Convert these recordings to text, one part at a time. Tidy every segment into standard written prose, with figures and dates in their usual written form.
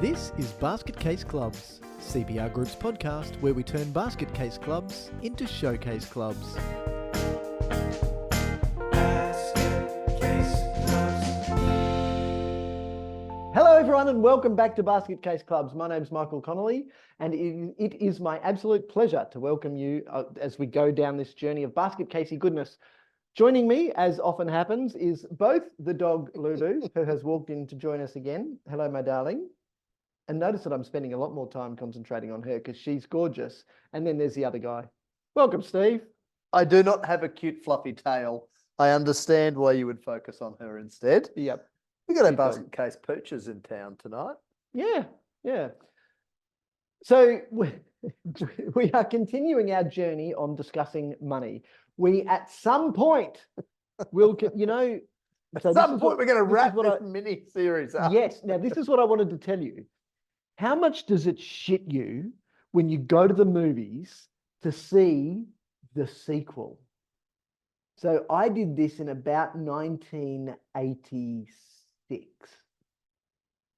This is Basket Case Clubs, CPR Group's podcast where we turn basket case clubs into showcase clubs. Hello everyone and welcome back to Basket Case Clubs. My name's Michael Connolly and it is my absolute pleasure to welcome you as we go down this journey of basket casey goodness. Joining me, as often happens, is both the dog Lulu, who has walked in to join us again. Hello, my darling. And notice that I'm spending a lot more time concentrating on her because she's gorgeous. And then there's the other guy. Welcome, Steve. I do not have a cute fluffy tail. I understand why you would focus on her instead. Yep. We got our basket case poochers in town tonight. Yeah. So we are continuing our journey on discussing money. We, at some point, will, you know... At some point, we're going to wrap this mini series up. Yes. Now, this is what I wanted to tell you. How much does it shit you when you go to the movies to see the sequel? So I did this in about 1986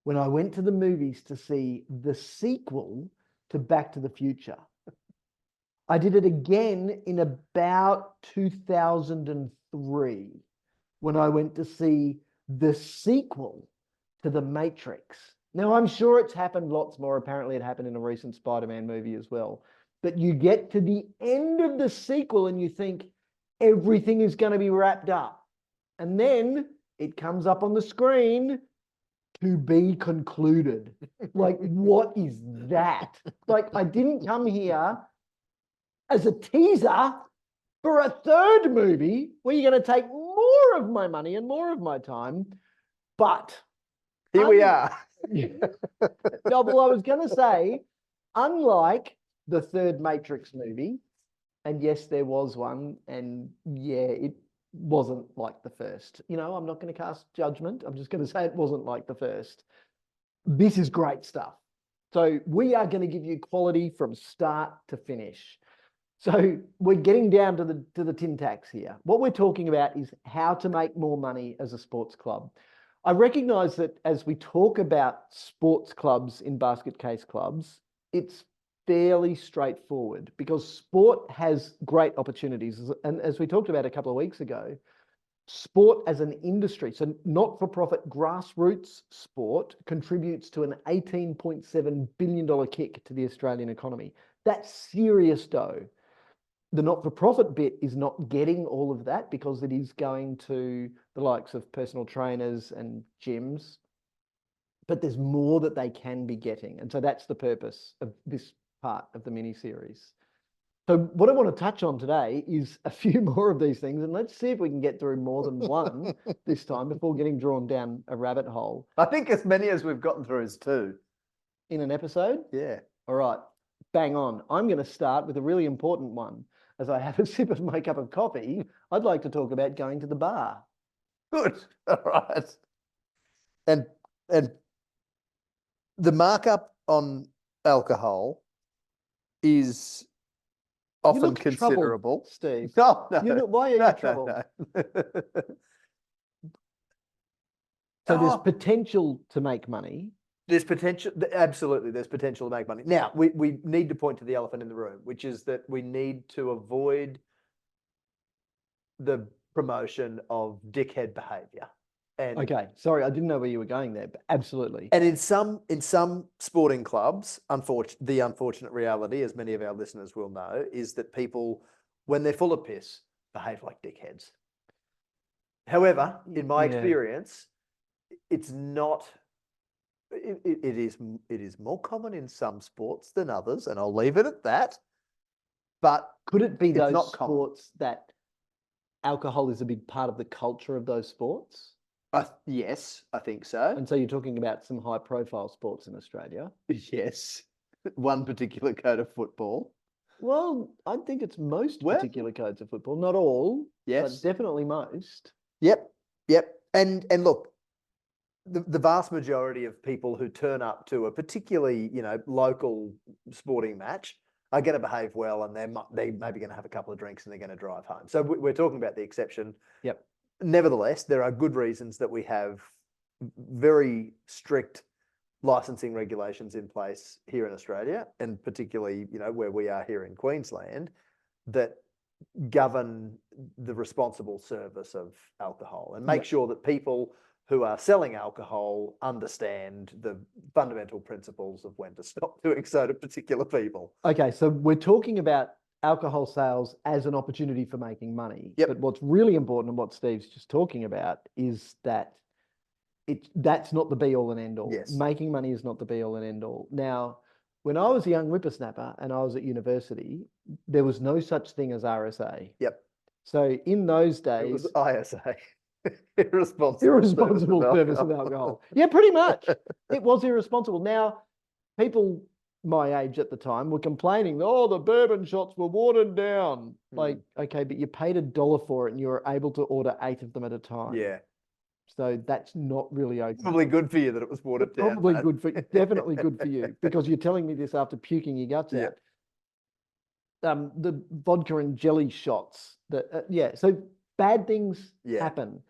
when I went to the movies to see the sequel to Back to the Future. I did it again in about 2003 when I went to see the sequel to The Matrix. Now, I'm sure it's happened lots more. Apparently, it happened in a recent Spider-Man movie as well. But you get to the end of the sequel and you think everything is going to be wrapped up. And then it comes up on the screen, to be concluded. Like, what is that? Like, I didn't come here as a teaser for a third movie where you're going to take more of my money and more of my time. But here we are. No, well, I was going to say, unlike the third Matrix movie, and yes, there was one, and yeah, it wasn't like the first. You know, I'm not going to cast judgment. I'm just going to say it wasn't like the first. This is great stuff. So we are going to give you quality from start to finish. So we're getting down to the tin tacks here. What we're talking about is how to make more money as a sports club. I recognize that as we talk about sports clubs in basket case clubs, it's fairly straightforward because sport has great opportunities. And as we talked about a couple of weeks ago, sport as an industry, so not-for-profit grassroots sport contributes to an $18.7 billion kick to the Australian economy. That's serious dough. The not-for-profit bit is not getting all of that because it is going to the likes of personal trainers and gyms, but there's more that they can be getting. And so that's the purpose of this part of the mini-series. So what I want to touch on today is a few more of these things, and let's see if we can get through more than one this time before getting drawn down a rabbit hole. I think as many as we've gotten through is two. In an episode? Yeah. All right, bang on. I'm going to start with a really important one. As I have a sip of my cup of coffee, I'd like to talk about going to the bar. Good. All right. And the markup on alcohol is often considerable. Troubled, Steve. No. Why are you troubled? No. So there's potential to make money. There's potential, absolutely, there's potential to make money. Now, we need to point to the elephant in the room, which is that we need to avoid the promotion of dickhead behaviour. And okay, sorry, I didn't know where you were going there, but absolutely. And in some sporting clubs, the unfortunate reality, as many of our listeners will know, is that people, when they're full of piss, behave like dickheads. However, in my experience, it's not... It is more common in some sports than others, and I'll leave it at that. But could it be those sports that alcohol is a big part of the culture of those sports? Yes, I think so. And so you're talking about some high-profile sports in Australia? Yes, one particular code of football. Well, I think it's most particular codes of football, not all. Yes, but definitely most. Yep. And look. The vast majority of people who turn up to a particularly, local sporting match are going to behave well, and they maybe going to have a couple of drinks and they're going to drive home. So we're talking about the exception. Yep. Nevertheless, there are good reasons that we have very strict licensing regulations in place here in Australia, and particularly, where we are here in Queensland, that govern the responsible service of alcohol and make sure that people who are selling alcohol understand the fundamental principles of when to stop doing so to particular people. Okay, so we're talking about alcohol sales as an opportunity for making money. Yep. But what's really important and what Steve's just talking about is that that's not the be all and end all. Yes. Making money is not the be all and end all. Now, when I was a young whippersnapper and I was at university, there was no such thing as RSA. Yep. So in those It days, was ISA. Irresponsible service of alcohol. Yeah, pretty much. It was irresponsible. Now, people my age at the time were complaining, oh, the bourbon shots were watered down. Like, okay, but you paid $1 for it and you were able to order 8 of them at a time. Yeah. So that's not really okay. Probably good for you that it was watered down. Probably good for definitely good for you, because you're telling me this after puking your guts out. The vodka and jelly shots so bad things happen.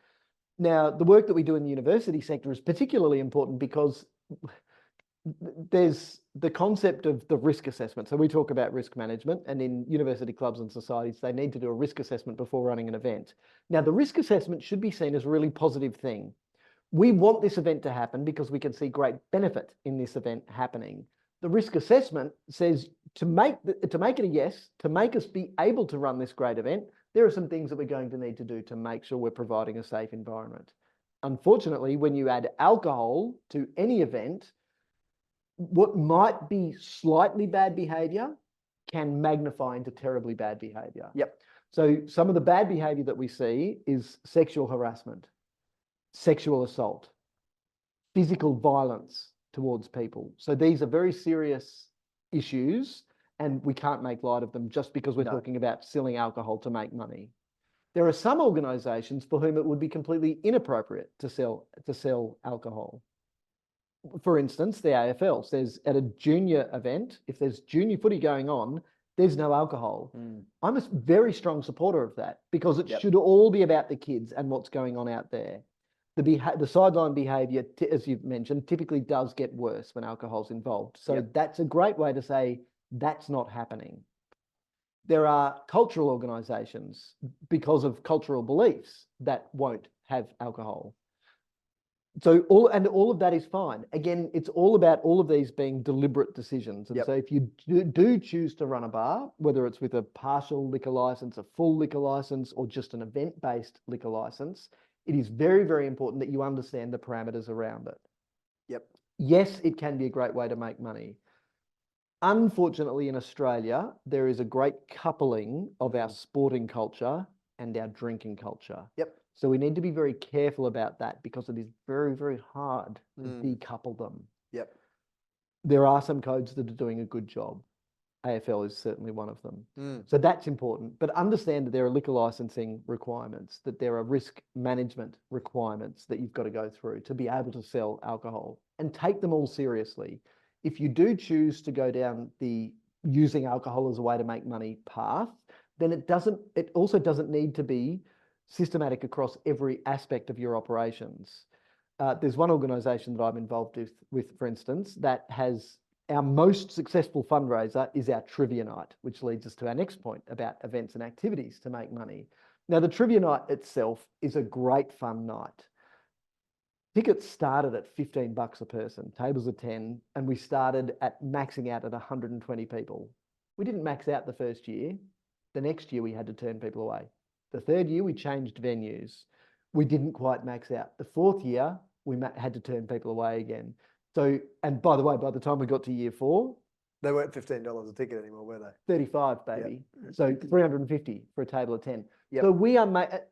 Now, the work that we do in the university sector is particularly important because there's the concept of the risk assessment. So we talk about risk management, and in university clubs and societies, they need to do a risk assessment before running an event. Now, the risk assessment should be seen as a really positive thing. We want this event to happen because we can see great benefit in this event happening. The risk assessment says to make it a yes, to make us be able to run this great event, there are some things that we're going to need to do to make sure we're providing a safe environment. Unfortunately, when you add alcohol to any event, what might be slightly bad behavior can magnify into terribly bad behavior. Yep. So some of the bad behavior that we see is sexual harassment, sexual assault, physical violence towards people. So these are very serious issues, and we can't make light of them just because we're talking about selling alcohol to make money. There are some organisations for whom it would be completely inappropriate to sell alcohol. For instance, the AFL says at a junior event, if there's junior footy going on, there's no alcohol. I'm a very strong supporter of that, because it should all be about the kids and what's going on out there. The sideline behaviour, as you've mentioned, typically does get worse when alcohol's involved. So that's a great way to say that's not happening. There are cultural organisations, because of cultural beliefs, that won't have alcohol. So all of that is fine. Again, it's all about all of these being deliberate decisions. And so if you do choose to run a bar, whether it's with a partial liquor license, a full liquor license, or just an event-based liquor license, it is very, very important that you understand the parameters around it. Yep. Yes, it can be a great way to make money. Unfortunately, in Australia, there is a great coupling of our sporting culture and our drinking culture. Yep. So we need to be very careful about that, because it is very, very hard to decouple them. Yep. There are some codes that are doing a good job. AFL is certainly one of them. So that's important. But understand that there are liquor licensing requirements, that there are risk management requirements that you've got to go through to be able to sell alcohol, and take them all seriously. If you do choose to go down the using alcohol as a way to make money path, then it also doesn't need to be systematic across every aspect of your operations. There's one organisation that I'm involved with, for instance, that has our most successful fundraiser is our trivia night, which leads us to our next point about events and activities to make money. Now, the trivia night itself is a great fun night. Tickets started at $15 a person, tables are 10, and we started at maxing out at 120 people. We didn't max out the first year. The next year we had to turn people away. The third year we changed venues. We didn't quite max out. The fourth year we had to turn people away again. So, and by the way, by the time we got to year 4, they weren't $15 a ticket anymore, were they? 35, baby. So 350 for a table of 10. Yep. So we are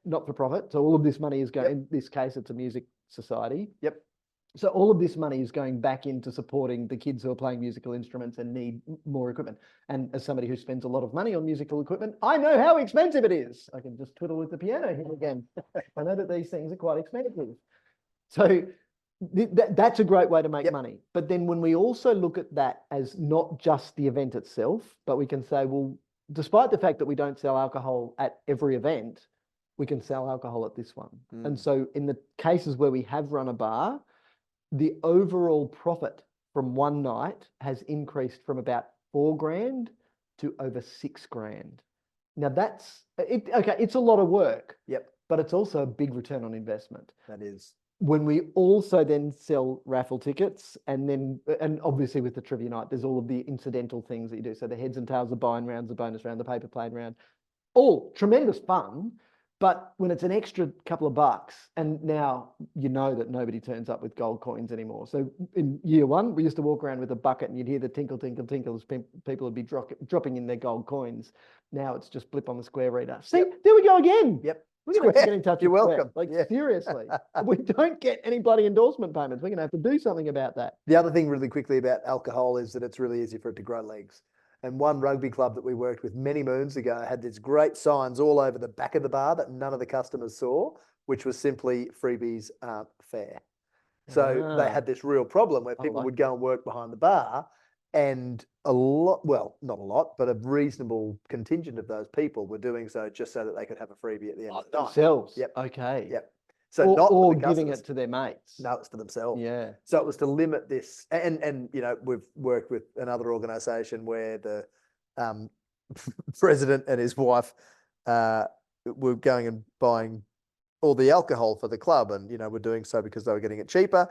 not for profit. So all of this money is going, in this case, it's a music society. Yep. So all of this money is going back into supporting the kids who are playing musical instruments and need more equipment. And as somebody who spends a lot of money on musical equipment, I know how expensive it is. I can just twiddle with the piano here again. I know that these things are quite expensive. So that's a great way to make money. But then when we also look at that as not just the event itself, but we can say, well, despite the fact that we don't sell alcohol at every event, we can sell alcohol at this one. And so in the cases where we have run a bar, the overall profit from one night has increased from about $4,000 to over $6,000. Now that's it. Okay, it's a lot of work. Yep. But it's also a big return on investment. That is. When we also then sell raffle tickets, and obviously with the trivia night, there's all of the incidental things that you do. So the heads and tails, the buy-in rounds, the bonus round, the paper plane round, all tremendous fun. But when it's an extra couple of bucks, and now you know that nobody turns up with gold coins anymore. So in year one, we used to walk around with a bucket and you'd hear the tinkle, tinkle, tinkle as people would be dropping in their gold coins. Now it's just blip on the square reader. See, there we go again. Yep. We're going to have to get in touch You're with Square. welcome. Like, Yeah. seriously, we don't get any bloody endorsement payments. We're going to have to do something about that. The other thing really quickly about alcohol is that it's really easy for it to grow legs. And one rugby club that we worked with many moons ago had these great signs all over the back of the bar that none of the customers saw, which was simply freebies aren't fair. So they had this real problem where people would go and work behind the bar, and a lot, well, not a lot, but a reasonable contingent of those people were doing so just so that they could have a freebie at the end of the night. Themselves. Yep. Okay. Yep. So not or for the giving customers. it to their mates. No, it's to themselves. Yeah. So it was to limit this, and you know, we've worked with another organisation where the president and his wife were going and buying all the alcohol for the club, and you know, were doing so because they were getting it cheaper.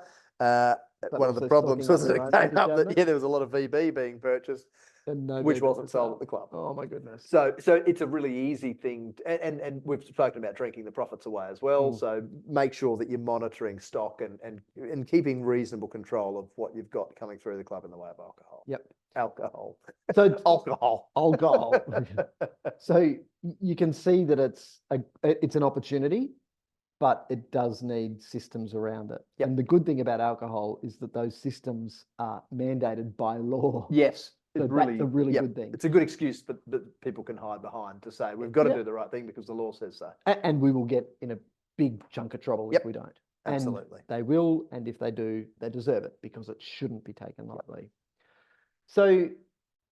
One of the problems was that it came up that there was a lot of VB being purchased, which wasn't sold at the club. Oh my goodness! So it's a really easy thing, and we've spoken about drinking the profits away as well. So make sure that you're monitoring stock and keeping reasonable control of what you've got coming through the club in the way of alcohol. Yep, alcohol. So alcohol. So you can see that it's an opportunity, but it does need systems around it. Yep. And the good thing about alcohol is that those systems are mandated by law. Yes. So that's a really good thing. It's a good excuse that people can hide behind to say, we've got to do the right thing because the law says so. And we will get in a big chunk of trouble if we don't. Absolutely. And they will, and if they do, they deserve it because it shouldn't be taken lightly. So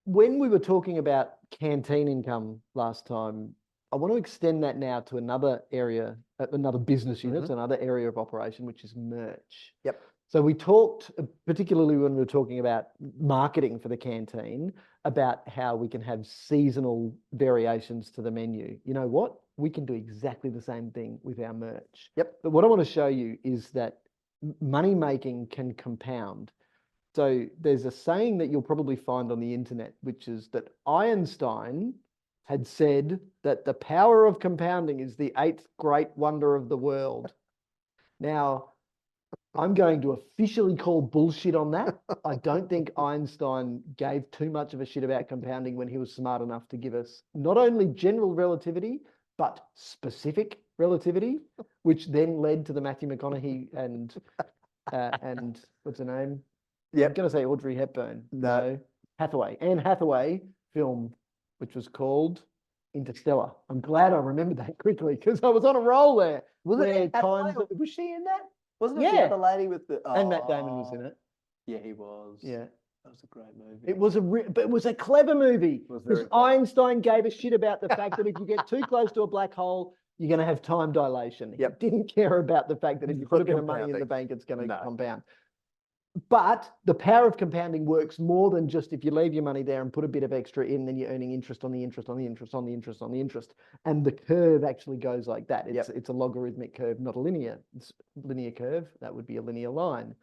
when we were talking about canteen income last time, I want to extend that now to another area, another business unit, another area of operation, which is merch. Yep. So we talked, particularly when we were talking about marketing for the canteen, about how we can have seasonal variations to the menu. You know what? We can do exactly the same thing with our merch. Yep. But what I want to show you is that money making can compound. So there's a saying that you'll probably find on the internet, which is that Einstein had said that the power of compounding is the 8th great wonder of the world. Now, I'm going to officially call bullshit on that. I don't think Einstein gave too much of a shit about compounding when he was smart enough to give us not only general relativity, but specific relativity, which then led to the Matthew McConaughey and what's her name? Yep. I'm going to say Audrey Hepburn. No. Anne Hathaway film, which was called Interstellar. I'm glad I remembered that quickly because I was on a roll there. Was she in that? Wasn't it the other lady with the... And Matt Damon was in it. Yeah, he was. Yeah. That was a great movie. But it was a clever movie. Because Einstein gave a shit about the fact that if you get too close to a black hole, you're going to have time dilation. He didn't care about the fact that if you put a bit of money in the bank, it's going to compound. But the power of compounding works more than just if you leave your money there and put a bit of extra in, then you're earning interest on the interest on the interest on the interest on the interest. And the curve actually goes like that. It's a logarithmic curve, not a linear curve. That would be a linear line.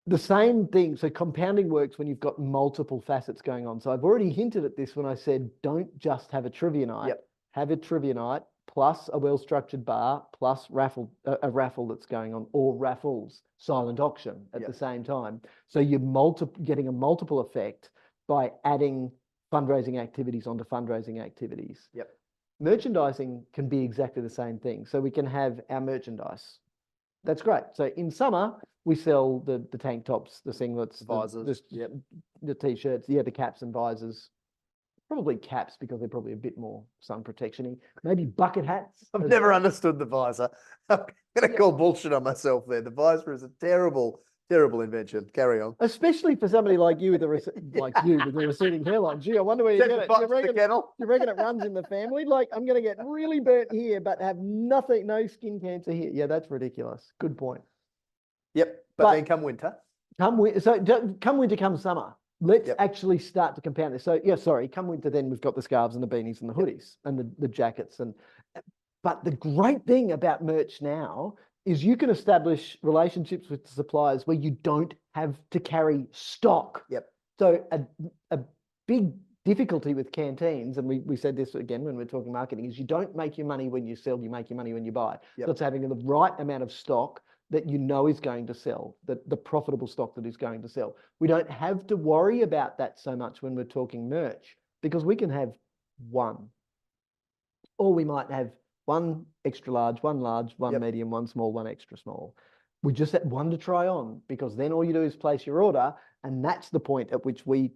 The same thing. So compounding works when you've got multiple facets going on. So I've already hinted at this when I said, don't just have a trivia night. Have a trivia night plus a well-structured bar plus a raffle that's going on, or raffles, silent auction at the same time. So you're getting a multiple effect by adding fundraising activities onto fundraising activities. Merchandising can be exactly the same thing. So we can have our merchandise. That's great. So in summer, we sell the tank tops, the singlets, the visors, the t-shirts, the caps and visors. Probably caps because they're probably a bit more sun protection-y. Maybe bucket hats. I've never understood the visor. I'm going to call bullshit on myself there. The visor is a terrible, terrible invention. Carry on. Especially for somebody like you with a receding hairline. Gee, I wonder where you get it. You reckon it runs in the family? Like, I'm going to get really burnt here, but have no skin cancer here. Yeah, that's ridiculous. Good point. Yep. But then come winter. come winter, come summer. Let's Yep. actually start to compound this. So yeah, sorry, come winter, then we've got the scarves and the beanies and the Yep. hoodies and the jackets. But the great thing about merch now is you can establish relationships with the suppliers where you don't have to carry stock. Yep. So a big difficulty with canteens, and we said this again when we're talking marketing, is you don't make your money when you sell, you make your money when you buy. Yep. So it's having the right amount of stock that you know is going to sell, the profitable stock that is going to sell. We don't have to worry about that so much when we're talking merch, because we can have one, or we might have one extra large, one Yep. medium, one small, one extra small. We just have one to try on, because then all you do is place your order, and that's the point at which we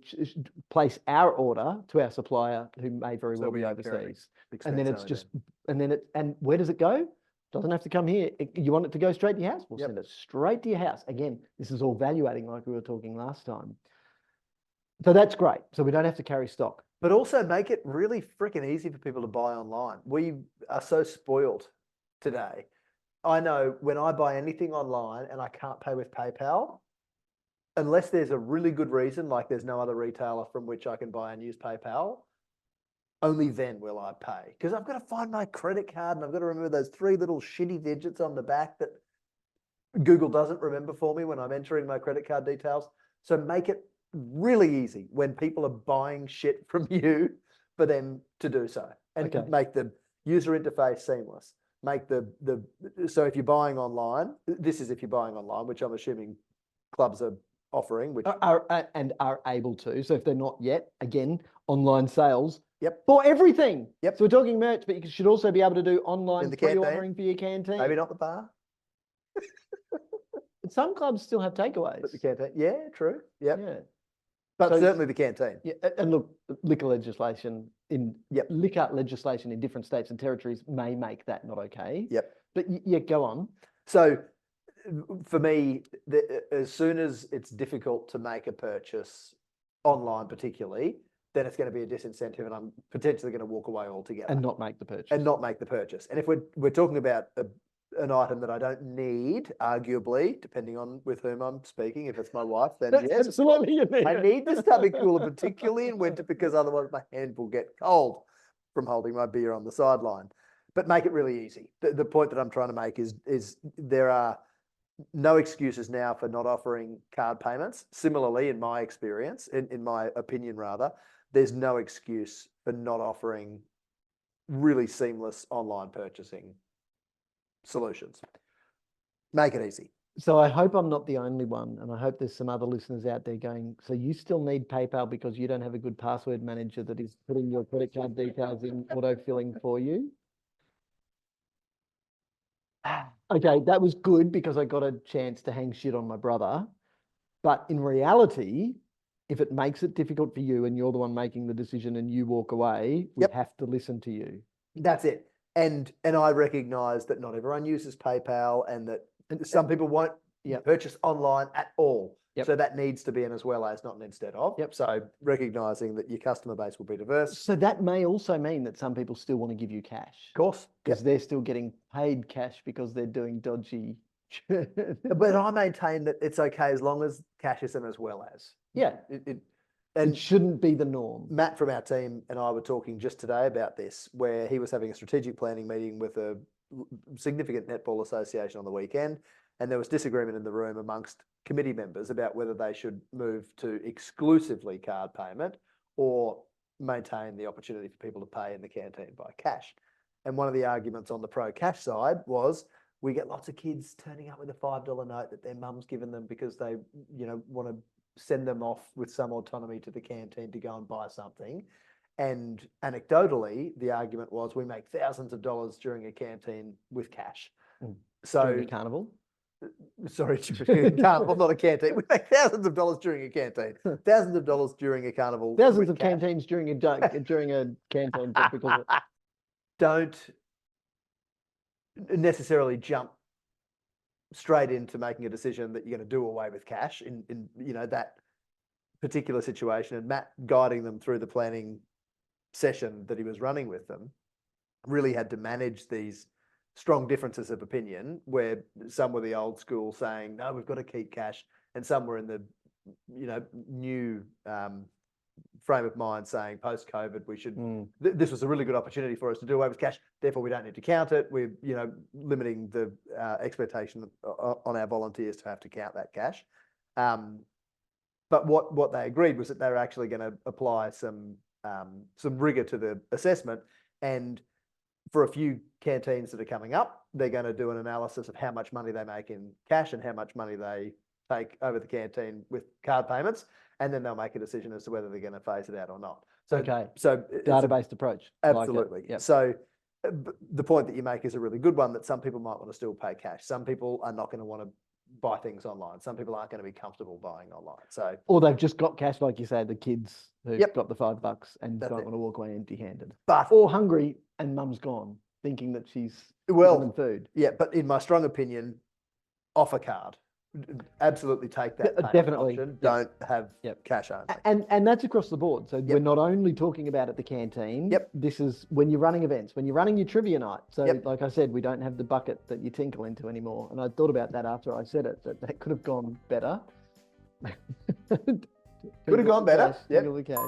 place our order to our supplier, who may very So well we be incur overseas. expense And then it's only just, then. and where does it go? Doesn't have to come here. You want it to go straight to your house? We'll Yep. send it straight to your house. Again, this is all value adding, like we were talking last time. So that's great. So we don't have to carry stock. But also make it really freaking easy for people to buy online. We are so spoiled today. I know when I buy anything online and I can't pay with PayPal, unless there's a really good reason, like there's no other retailer from which I can buy and use PayPal, only then will I pay. Because I've got to find my credit card and I've got to remember those 3 little shitty digits on the back that Google doesn't remember for me when I'm entering my credit card details. So make it really easy when people are buying shit from you for them to do so, and make the user interface seamless. Make so if you're buying online, this is if you're buying online, which I'm assuming clubs are offering, which are able to. So if they're not yet, again, online sales. Yep. For everything. Yep. So we're talking merch, but you should also be able to do online pre-ordering for your canteen. Maybe not the bar. Some clubs still have takeaways. But the canteen, yeah, true. Yep. Yeah. But so, certainly the canteen. Yeah, and look, liquor legislation in different states and territories may make that not okay. Yep. But yeah, go on. So for me, as soon as it's difficult to make a purchase online, particularly, then it's going to be a disincentive, and I'm potentially going to walk away altogether and not make the purchase. And if we're talking about an item that I don't need, arguably, depending on with whom I'm speaking, if it's my wife, then yes, absolutely you need I need this tubby cooler, particularly in winter, because otherwise my hand will get cold from holding my beer on the sideline. But make it really easy. The point that I'm trying to make is there are no excuses now for not offering card payments. Similarly, in my experience, in my opinion rather, there's no excuse for not offering really seamless online purchasing solutions. Make it easy. So I hope I'm not the only one, and I hope there's some other listeners out there going, so you still need PayPal because you don't have a good password manager that is putting your credit card details in auto-filling for you? Okay, that was good because I got a chance to hang shit on my brother. But in reality, if it makes it difficult for you and you're the one making the decision and you walk away, we have to listen to you. That's it. And I recognize that not everyone uses PayPal, and that some people won't purchase online at all. So that needs to be an as well as, not an instead of. So recognizing that your customer base will be diverse. So that may also mean that some people still want to give you cash. Of course. Because they're still getting paid cash because they're doing dodgy. But I maintain that it's okay as long as cash isn't as well as. Yeah. It shouldn't be the norm. Matt from our team and I were talking just today about this, where he was having a strategic planning meeting with a significant netball association on the weekend, and there was disagreement in the room amongst committee members about whether they should move to exclusively card payment or maintain the opportunity for people to pay in the canteen by cash. And one of the arguments on the pro cash side was, we get lots of kids turning up with a $5 note that their mum's given them because they, want to send them off with some autonomy to the canteen to go and buy something. And anecdotally, the argument was, we make thousands of dollars during a canteen with cash. So during a carnival? Sorry, carnival, not a canteen. We make thousands of dollars during a canteen. Thousands of dollars during a carnival. Thousands of canteens during a canteen. Because don't necessarily jump straight into making a decision that you're going to do away with cash in that particular situation. And Matt, guiding them through the planning session that he was running with them, really had to manage these strong differences of opinion where some were the old school saying, no, we've got to keep cash. And some were in the, new frame of mind saying post-COVID, we should, this was a really good opportunity for us to do away with cash. Therefore, we don't need to count it. We're, limiting the expectation on our volunteers to have to count that cash. But what they agreed was that they were actually going to apply some rigor to the assessment. And for a few canteens that are coming up, they're going to do an analysis of how much money they make in cash and how much money they take over the canteen with card payments. And then they'll make a decision as to whether they're going to phase it out or not. So, Database approach. Absolutely. Like it. Yep. So the point that you make is a really good one, that some people might want to still pay cash. Some people are not going to want to buy things online. Some people aren't going to be comfortable buying online. So, or they've just got cash, like you say, the kids who've got the $5 and That's don't it. want to walk away empty-handed. but Or hungry and mum's gone, thinking that she's giving them food. yeah, but in my strong opinion, offer card. Absolutely take that payment Definitely. option. Don't have cash only. And that's across the board. So we're not only talking about at the canteen. This is when you're running events, when you're running your trivia night. So like I said, we don't have the bucket that you tinkle into anymore. And I thought about that after I said it, that could have gone better. Could have gone better. Tinkle the cash.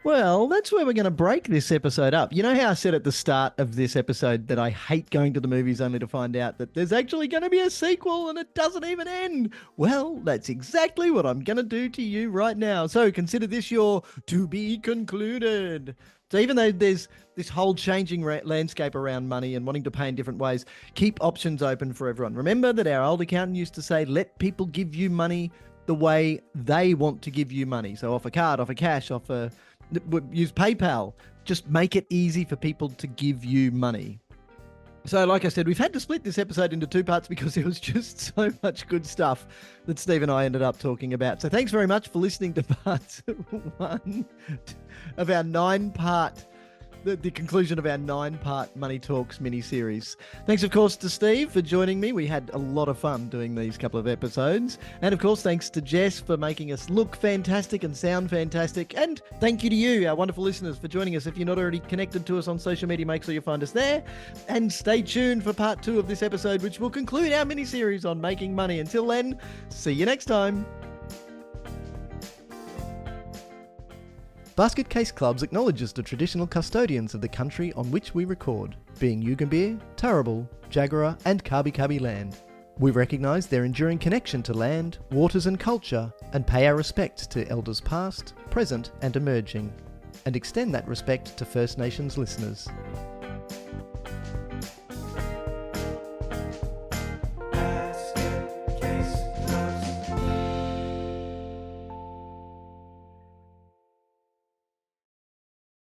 Well, that's where we're going to break this episode up. You know how I said at the start of this episode that I hate going to the movies only to find out that there's actually going to be a sequel and it doesn't even end? Well, that's exactly what I'm going to do to you right now. So consider this your to be concluded. So even though there's this whole changing landscape around money and wanting to pay in different ways, keep options open for everyone. Remember that our old accountant used to say, let people give you money the way they want to give you money. So offer card, offer cash, use PayPal. Just make it easy for people to give you money. So like I said, we've had to split this episode into two parts because there was just so much good stuff that Steve and I ended up talking about. So thanks very much for listening to part 1 of our 9-part, the conclusion of our 9-part Money Talks mini-series. Thanks, of course, to Steve for joining me. We had a lot of fun doing these couple of episodes. And, of course, thanks to Jess for making us look fantastic and sound fantastic. And thank you to you, our wonderful listeners, for joining us. If you're not already connected to us on social media, make sure you find us there. And stay tuned for part 2 of this episode, which will conclude our mini-series on making money. Until then, see you next time. Basket Case Clubs acknowledges the traditional custodians of the country on which we record, being Yugambeh, Turrbal, Jagera and Kabi Kabi land. We recognise their enduring connection to land, waters and culture, and pay our respects to elders past, present and emerging, and extend that respect to First Nations listeners.